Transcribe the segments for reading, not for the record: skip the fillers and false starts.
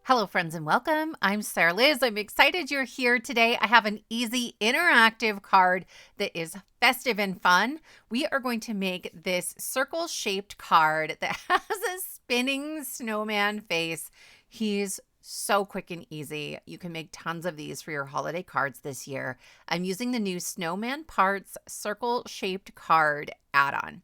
Hello, friends, and welcome. I'm Sarah Liz. I'm excited you're here today. I have an easy interactive card that is festive and fun. We are going to make this circle-shaped card that has a spinning snowman face. He's so quick and easy. You can make tons of these for your holiday cards this year. I'm using the new Snowman Parts circle-shaped card add-on.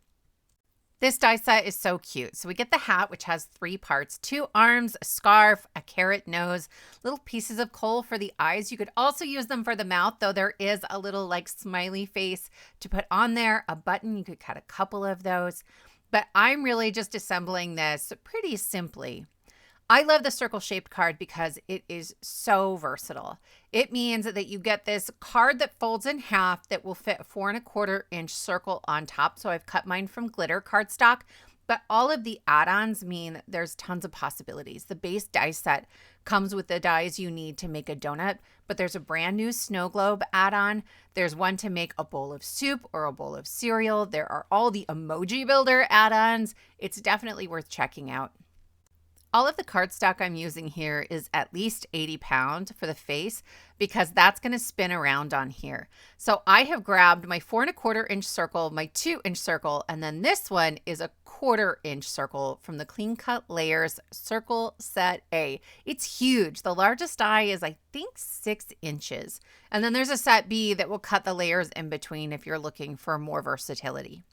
This die set is so cute. So we get the hat, which has 3 parts, 2 arms, a scarf, a carrot nose, little pieces of coal for the eyes. You could also use them for the mouth, though there is a little like smiley face to put on there, a button. You could cut a couple of those, but I'm really just assembling this pretty simply. I love the circle-shaped card because it is so versatile. It means that you get this card that folds in half that will fit a 4¼ inch circle on top. So I've cut mine from glitter cardstock, but all of the add-ons mean there's tons of possibilities. The base die set comes with the dies you need to make a donut, but there's a brand new Snowglobe add-on. There's one to make a bowl of soup or a bowl of cereal. There are all the Emoji Builder add-ons. It's definitely worth checking out. All of the cardstock I'm using here is at least 80 pounds for the face because that's going to spin around on here. So I have grabbed my 4¼ inch circle, my 2-inch circle, and then this one is a 1/4 inch circle from the Clean Cut Layers Circle Set A. It's huge. The largest die is, I think, 6 inches. And then there's a set B that will cut the layers in between if you're looking for more versatility.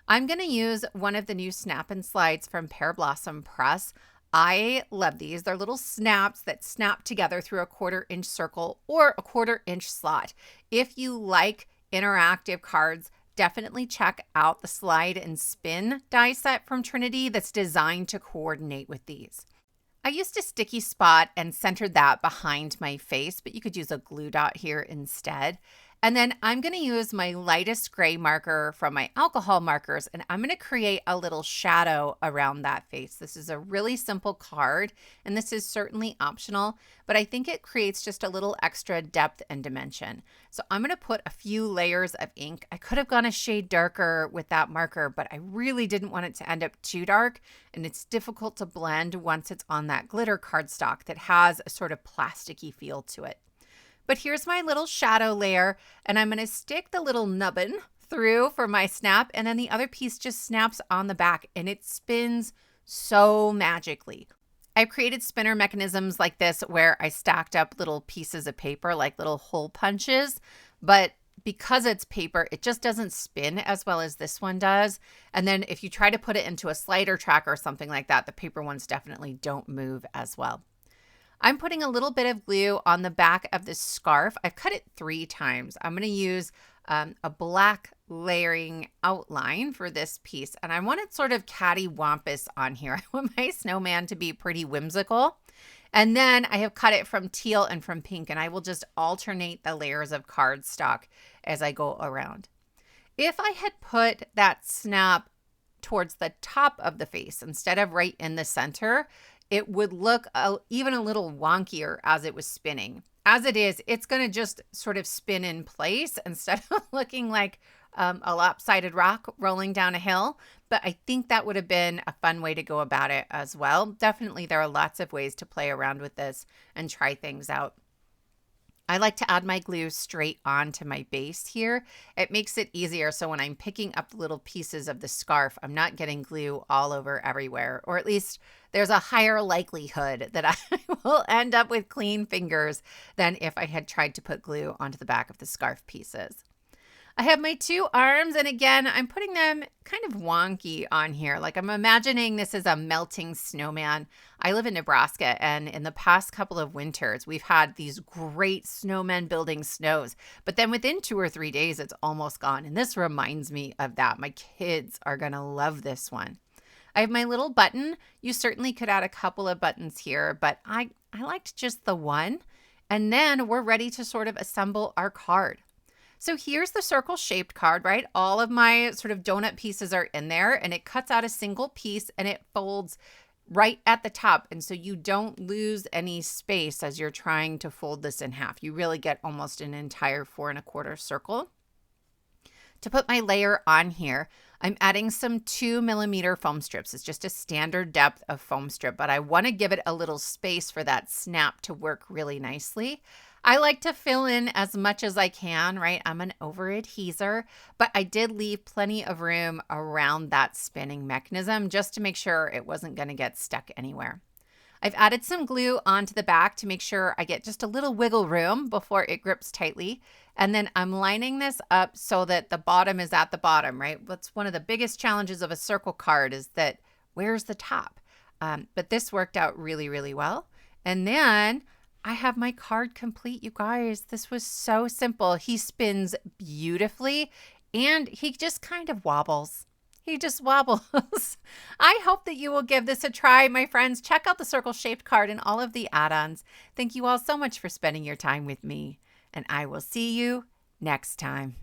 I'm going to use one of the new Snap and Slides from Pear Blossom Press. I love these. They're little snaps that snap together through a 1/4 inch circle or a 1/4 inch slot. If you like interactive cards, definitely check out the Slide and Spin die set from Trinity that's designed to coordinate with these. I used a sticky spot and centered that behind my face, but you could use a glue dot here instead. And then I'm going to use my lightest gray marker from my alcohol markers, and I'm going to create a little shadow around that face. This is a really simple card, and this is certainly optional, but I think it creates just a little extra depth and dimension. So I'm going to put a few layers of ink. I could have gone a shade darker with that marker, but I really didn't want it to end up too dark, and it's difficult to blend once it's on that glitter cardstock that has a sort of plasticky feel to it. But here's my little shadow layer, and I'm going to stick the little nubbin through for my snap, and then the other piece just snaps on the back, and it spins so magically. I've created spinner mechanisms like this where I stacked up little pieces of paper like little hole punches, but because it's paper, it just doesn't spin as well as this one does. And then if you try to put it into a slider track or something like that, the paper ones definitely don't move as well. I'm putting a little bit of glue on the back of this scarf. I've cut it 3 times. I'm going to use a black layering outline for this piece. And I want it sort of cattywampus on here. I want my snowman to be pretty whimsical. And then I have cut it from teal and from pink, and I will just alternate the layers of cardstock as I go around. If I had put that snap towards the top of the face instead of right in the center, it would look even a little wonkier as it was spinning. As it is, it's going to just sort of spin in place instead of looking like a lopsided rock rolling down a hill. But I think that would have been a fun way to go about it as well. Definitely, there are lots of ways to play around with this and try things out. I like to add my glue straight onto my base here. It makes it easier so when I'm picking up the little pieces of the scarf, I'm not getting glue all over everywhere, or at least there's a higher likelihood that I will end up with clean fingers than if I had tried to put glue onto the back of the scarf pieces. I have my 2 arms, and again, I'm putting them kind of wonky on here. Like I'm imagining this is a melting snowman. I live in Nebraska, and in the past couple of winters, we've had these great snowmen building snows, but then within 2 or 3 days, it's almost gone. And this reminds me of that. My kids are going to love this one. I have my little button. You certainly could add a couple of buttons here, but I liked just the one. And then we're ready to sort of assemble our card. So here's the circle-shaped card, right? All of my sort of donut pieces are in there, and it cuts out a single piece and it folds right at the top. And so you don't lose any space as you're trying to fold this in half. You really get almost an entire 4¼ circle. To put my layer on here, I'm adding some 2mm foam strips. It's just a standard depth of foam strip, but I want to give it a little space for that snap to work really nicely. I like to fill in as much as I can, right? I'm an over adheser, but I did leave plenty of room around that spinning mechanism just to make sure it wasn't going to get stuck anywhere. I've added some glue onto the back to make sure I get just a little wiggle room before it grips tightly. And then I'm lining this up so that the bottom is at the bottom, right? That's one of the biggest challenges of a circle card is that where's the top? But this worked out really, really well. And then I have my card complete, you guys. This was so simple. He spins beautifully and he just kind of wobbles. He just wobbles. I hope that you will give this a try, my friends. Check out the circle-shaped card and all of the add-ons. Thank you all so much for spending your time with me, and I will see you next time.